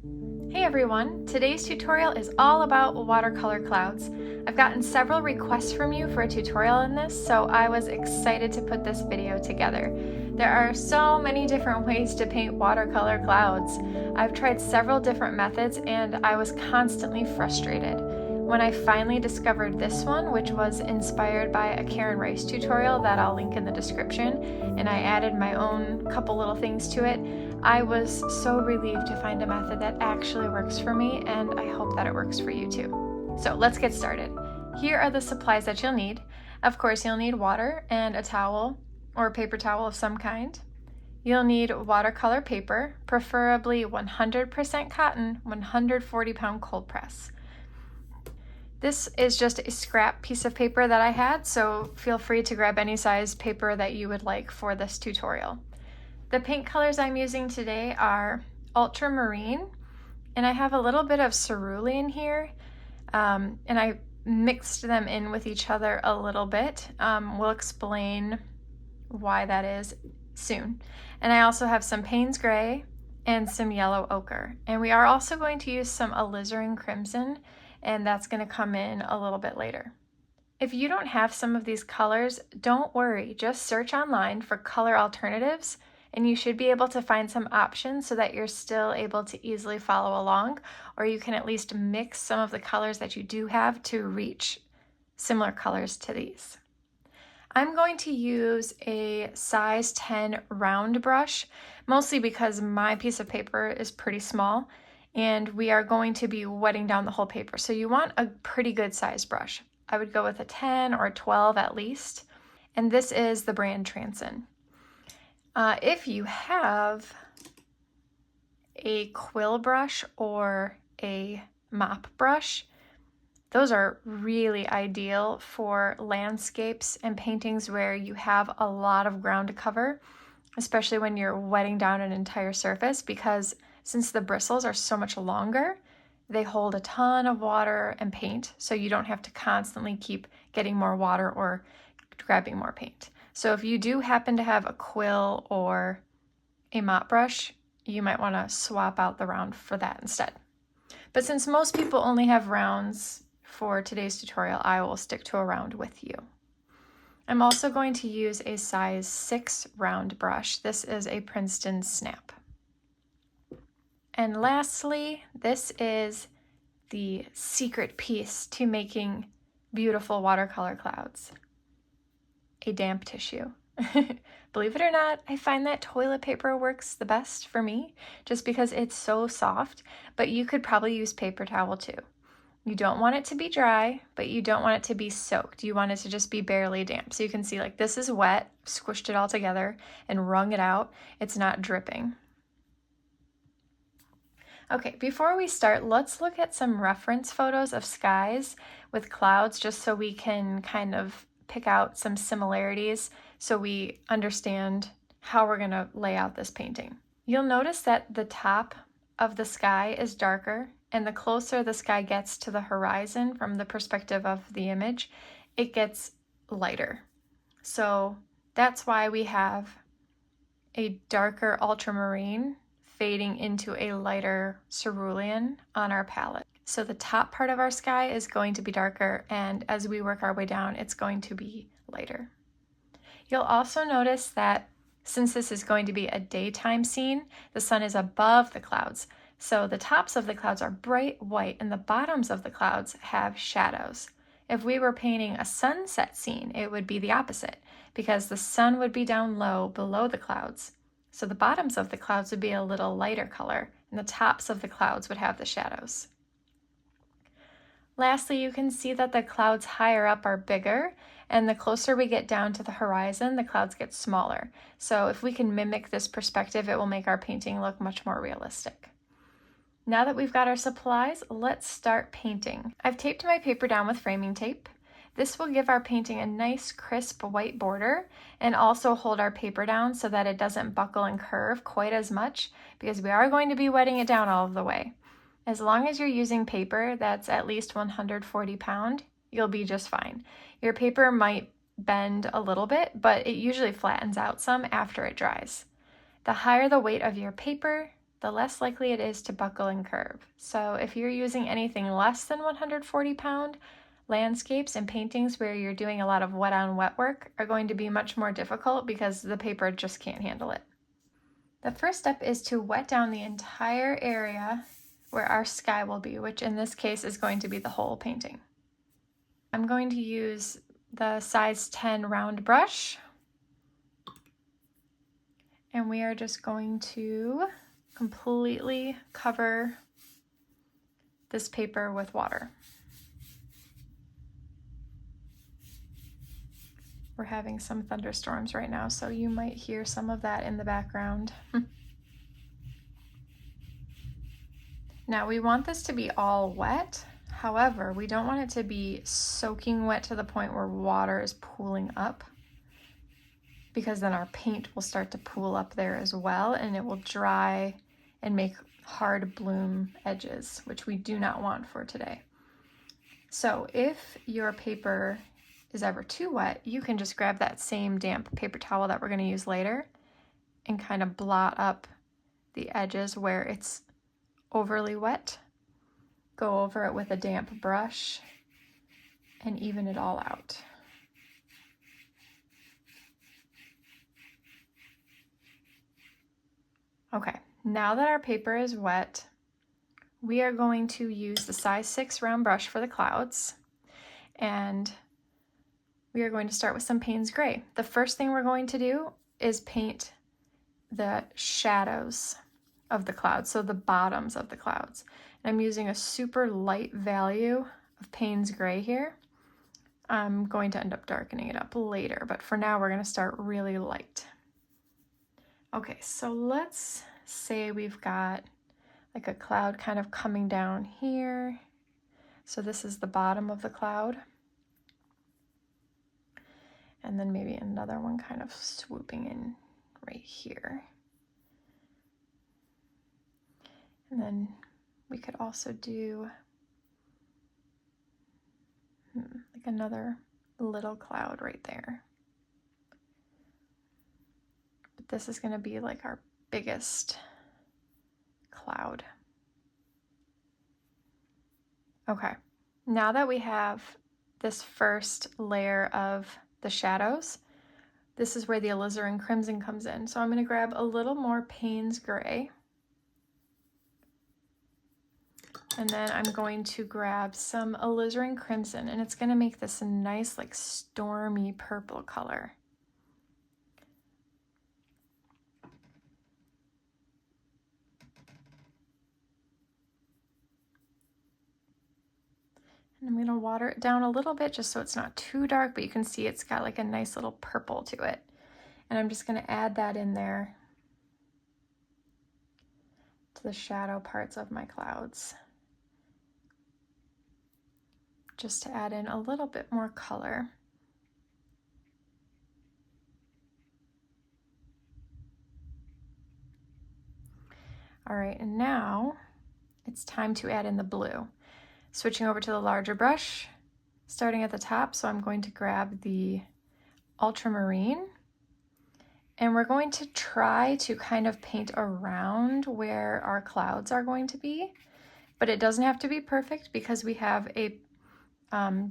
Hey everyone, today's tutorial is all about watercolor clouds. I've gotten several requests from you for a tutorial in this, so I was excited to put this video together. There are so many different ways to paint watercolor clouds. I've tried several different methods and I was constantly frustrated. When I finally discovered this one, which was inspired by a Karen Rice tutorial that I'll link in the description, and I added my own couple little things to it, I was so relieved to find a method that actually works for me, and I hope that it works for you too. So let's get started. Here are the supplies that you'll need. Of course, you'll need water and a towel or a paper towel of some kind. You'll need watercolor paper, preferably 100% cotton, 140-pound cold press. This is just a scrap piece of paper that I had, so feel free to grab any size paper that you would like for this tutorial. The paint colors I'm using today are Ultramarine, and I have a little bit of Cerulean here, and I mixed them in with each other a little bit. We'll explain why that is soon. And I also have some Payne's Gray and some yellow ochre. And we are also going to use some Alizarin Crimson, and that's going to come in a little bit later. If you don't have some of these colors, don't worry. Just search online for color alternatives, and you should be able to find some options so that you're still able to easily follow along, or you can at least mix some of the colors that you do have to reach similar colors to these. I'm going to use a size 10 round brush, mostly because my piece of paper is pretty small and we are going to be wetting down the whole paper. So you want a pretty good size brush. I would go with a 10 or 12 at least. And this is the brand Crimson. If you have a quill brush or a mop brush, those are really ideal for landscapes and paintings where you have a lot of ground to cover, especially when you're wetting down an entire surface, because since the bristles are so much longer, they hold a ton of water and paint, so you don't have to constantly keep getting more water or grabbing more paint. So if you do happen to have a quill or a mop brush, you might want to swap out the round for that instead. But since most people only have rounds for today's tutorial, I will stick to a round with you. I'm also going to use a size 6 round brush. This is a Princeton Snap. And lastly, this is the secret piece to making beautiful watercolor clouds: a damp tissue. Believe it or not, I find that toilet paper works the best for me just because it's so soft, but you could probably use paper towel too. You don't want it to be dry, but you don't want it to be soaked. You want it to just be barely damp. So you can see, like, this is wet, squished it all together and wrung it out. It's not dripping. Okay, before we start, let's look at some reference photos of skies with clouds just so we can kind of pick out some similarities so we understand how we're going to lay out this painting. You'll notice that the top of the sky is darker, and the closer the sky gets to the horizon from the perspective of the image, it gets lighter. So that's why we have a darker ultramarine fading into a lighter cerulean on our palette. So the top part of our sky is going to be darker, and as we work our way down, it's going to be lighter. You'll also notice that since this is going to be a daytime scene, the sun is above the clouds. So the tops of the clouds are bright white and the bottoms of the clouds have shadows. If we were painting a sunset scene, it would be the opposite, because the sun would be down low below the clouds. So the bottoms of the clouds would be a little lighter color, and the tops of the clouds would have the shadows. Lastly, you can see that the clouds higher up are bigger, and the closer we get down to the horizon, the clouds get smaller. So if we can mimic this perspective, it will make our painting look much more realistic. Now that we've got our supplies, let's start painting. I've taped my paper down with framing tape. This will give our painting a nice crisp white border and also hold our paper down so that it doesn't buckle and curve quite as much, because we are going to be wetting it down all of the way. As long as you're using paper that's at least 140 pound, you'll be just fine. Your paper might bend a little bit, but it usually flattens out some after it dries. The higher the weight of your paper, the less likely it is to buckle and curve. So if you're using anything less than 140 pound, landscapes and paintings where you're doing a lot of wet on wet work are going to be much more difficult because the paper just can't handle it. The first step is to wet down the entire area where our sky will be, which in this case is going to be the whole painting. I'm going to use the size 10 round brush, and we are just going to completely cover this paper with water. We're having some thunderstorms right now, so you might hear some of that in the background. Now we want this to be all wet. However, we don't want it to be soaking wet to the point where water is pooling up, because then our paint will start to pool up there as well, and it will dry and make hard bloom edges, which we do not want for today. So if your paper is ever too wet, you can just grab that same damp paper towel that we're going to use later and kind of blot up the edges where it's overly wet. Go over it with a damp brush and even it all out. Okay, now that our paper is wet, we are going to use the size 6 round brush for the clouds, and we are going to start with some Payne's Gray. The first thing we're going to do is paint the shadows of the clouds, so the bottoms of the clouds. And I'm using a super light value of Payne's Gray here. I'm going to end up darkening it up later, but for now we're going to start really light. Okay, so let's say we've got like a cloud kind of coming down here. So this is the bottom of the cloud. And then maybe another one kind of swooping in right here. And then we could also do like another little cloud right there. But this is going to be like our biggest cloud. Okay, now that we have this first layer of the shadows, this is where the Alizarin Crimson comes in. So I'm going to grab a little more Payne's Gray. And then I'm going to grab some Alizarin Crimson, and it's going to make this a nice like stormy purple color. And I'm going to water it down a little bit just so it's not too dark, but you can see it's got like a nice little purple to it. And I'm just going to add that in there to the shadow parts of my clouds, just to add in a little bit more color. All right, and now it's time to add in the blue. Switching over to the larger brush, starting at the top, so I'm going to grab the Ultramarine, and we're going to try to kind of paint around where our clouds are going to be, but it doesn't have to be perfect because we have a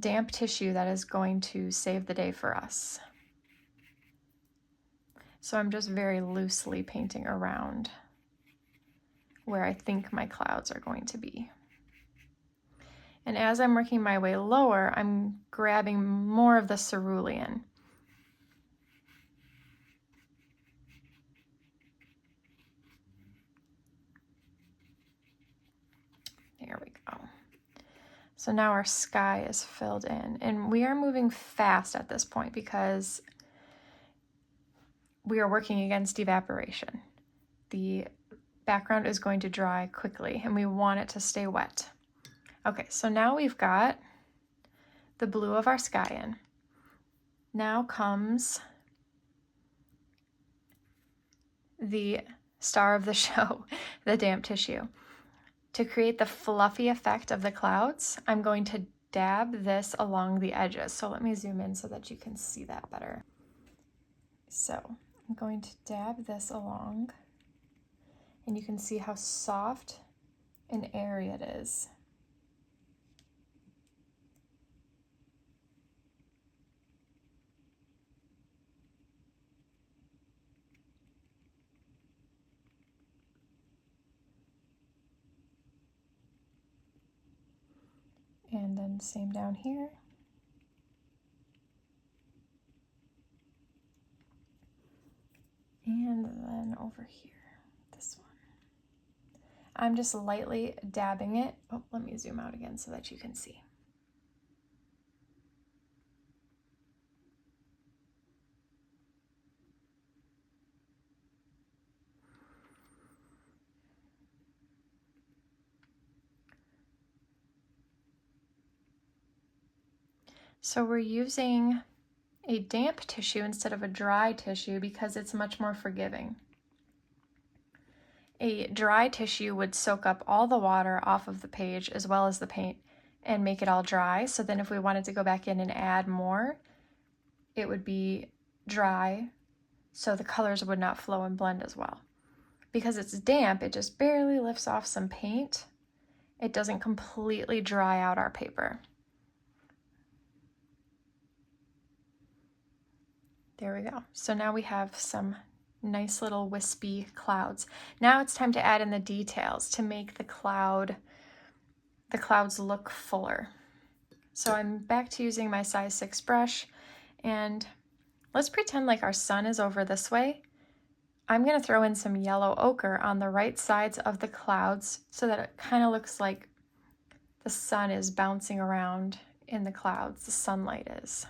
damp tissue that is going to save the day for us. So I'm just very loosely painting around where I think my clouds are going to be. And as I'm working my way lower, I'm grabbing more of the Cerulean. There we go. So now our sky is filled in, and we are moving fast at this point because we are working against evaporation. The background is going to dry quickly, and we want it to stay wet. Okay, so now we've got the blue of our sky in. Now comes the star of the show, the damp tissue. To create the fluffy effect of the clouds, I'm going to dab this along the edges. So let me zoom in so that you can see that better. So I'm going to dab this along, and you can see how soft and airy it is. And then same down here. And then over here, this one. I'm just lightly dabbing it. Oh, let me zoom out again so that you can see. So we're using a damp tissue instead of a dry tissue because it's much more forgiving. A dry tissue would soak up all the water off of the page as well as the paint and make it all dry. So then if we wanted to go back in and add more, it would be dry, so the colors would not flow and blend as well. Because it's damp, it just barely lifts off some paint. It doesn't completely dry out our paper. There we go. So now we have some nice little wispy clouds. Now it's time to add in the details to make the clouds look fuller. So I'm back to using my size 6 brush, and let's pretend like our sun is over this way. I'm going to throw in some yellow ochre on the right sides of the clouds so that it kind of looks like the sun is bouncing around in the clouds, the sunlight is.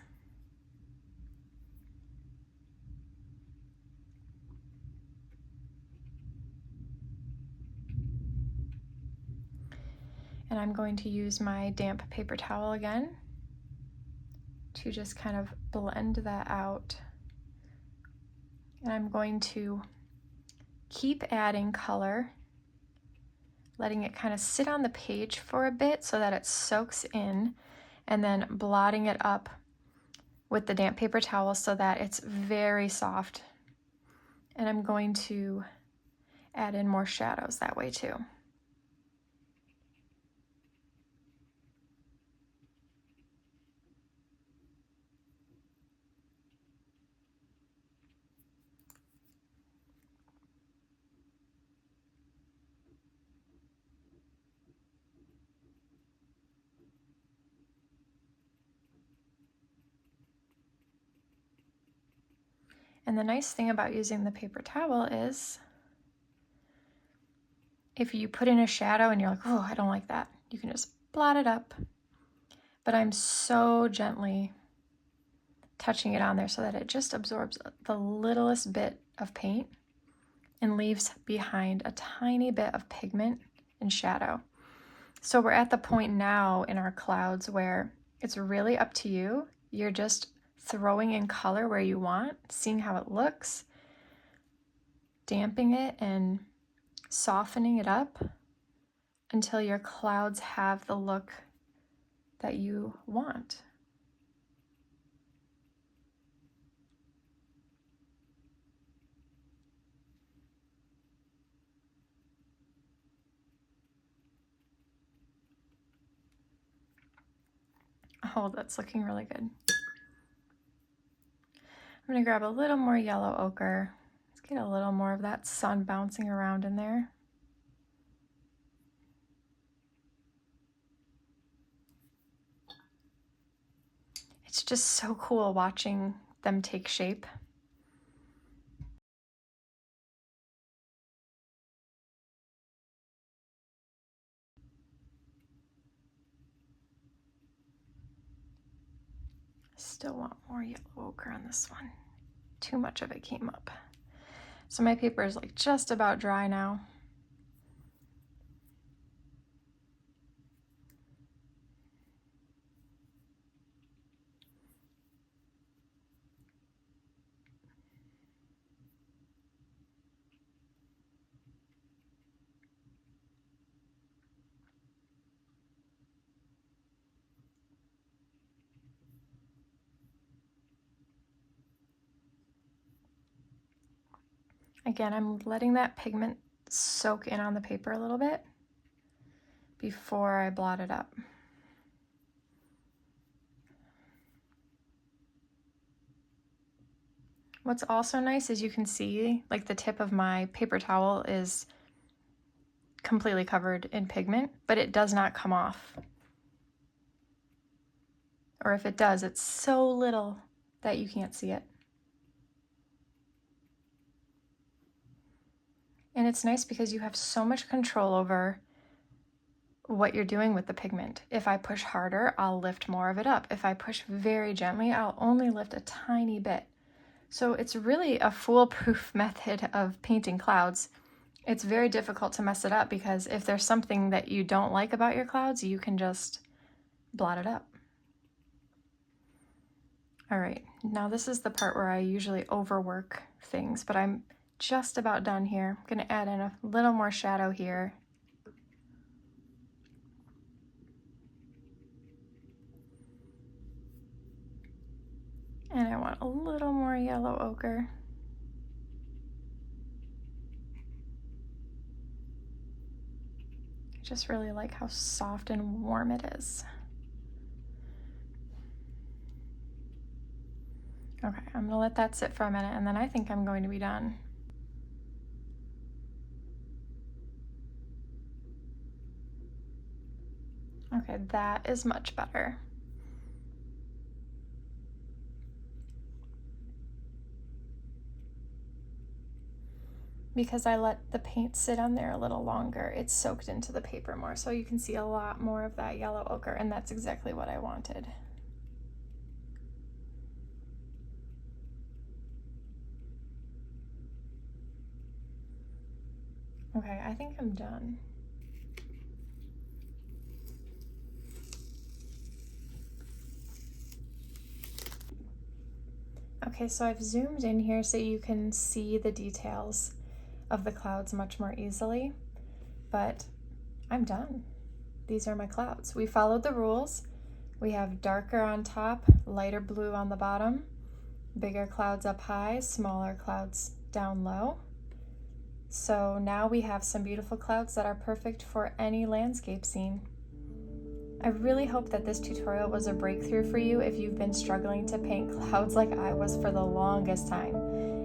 And I'm going to use my damp paper towel again to just kind of blend that out. And I'm going to keep adding color, letting it kind of sit on the page for a bit so that it soaks in, and then blotting it up with the damp paper towel so that it's very soft. And I'm going to add in more shadows that way too. And the nice thing about using the paper towel is if you put in a shadow and you're like, oh, I don't like that, you can just blot it up. But I'm so gently touching it on there so that it just absorbs the littlest bit of paint and leaves behind a tiny bit of pigment and shadow. So we're at the point now in our clouds where it's really up to you. You're just throwing in color where you want, seeing how it looks, damping it and softening it up until your clouds have the look that you want. Oh, that's looking really good. I'm gonna grab a little more yellow ochre. Let's get a little more of that sun bouncing around in there. It's just so cool watching them take shape. Still want more yellow ochre on this one. Too much of it came up. So my paper is like just about dry now. Again, I'm letting that pigment soak in on the paper a little bit before I blot it up. What's also nice is you can see like the tip of my paper towel is completely covered in pigment, but it does not come off. Or if it does, it's so little that you can't see it. And it's nice because you have so much control over what you're doing with the pigment. If I push harder, I'll lift more of it up. If I push very gently, I'll only lift a tiny bit. So it's really a foolproof method of painting clouds. It's very difficult to mess it up because if there's something that you don't like about your clouds, you can just blot it up. All right, now this is the part where I usually overwork things, but I'm just about done here. I'm gonna add in a little more shadow here. And I want a little more yellow ochre. I just really like how soft and warm it is. Okay, I'm gonna let that sit for a minute and then I think I'm going to be done. Okay, that is much better. Because I let the paint sit on there a little longer, it's soaked into the paper more, so you can see a lot more of that yellow ochre, and that's exactly what I wanted. Okay, I think I'm done. Okay, so I've zoomed in here so you can see the details of the clouds much more easily, but I'm done. These are my clouds. We followed the rules. We have darker on top, lighter blue on the bottom, bigger clouds up high, smaller clouds down low. So now we have some beautiful clouds that are perfect for any landscape scene. I really hope that this tutorial was a breakthrough for you if you've been struggling to paint clouds like I was for the longest time.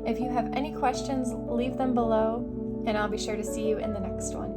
If you have any questions, leave them below, and I'll be sure to see you in the next one.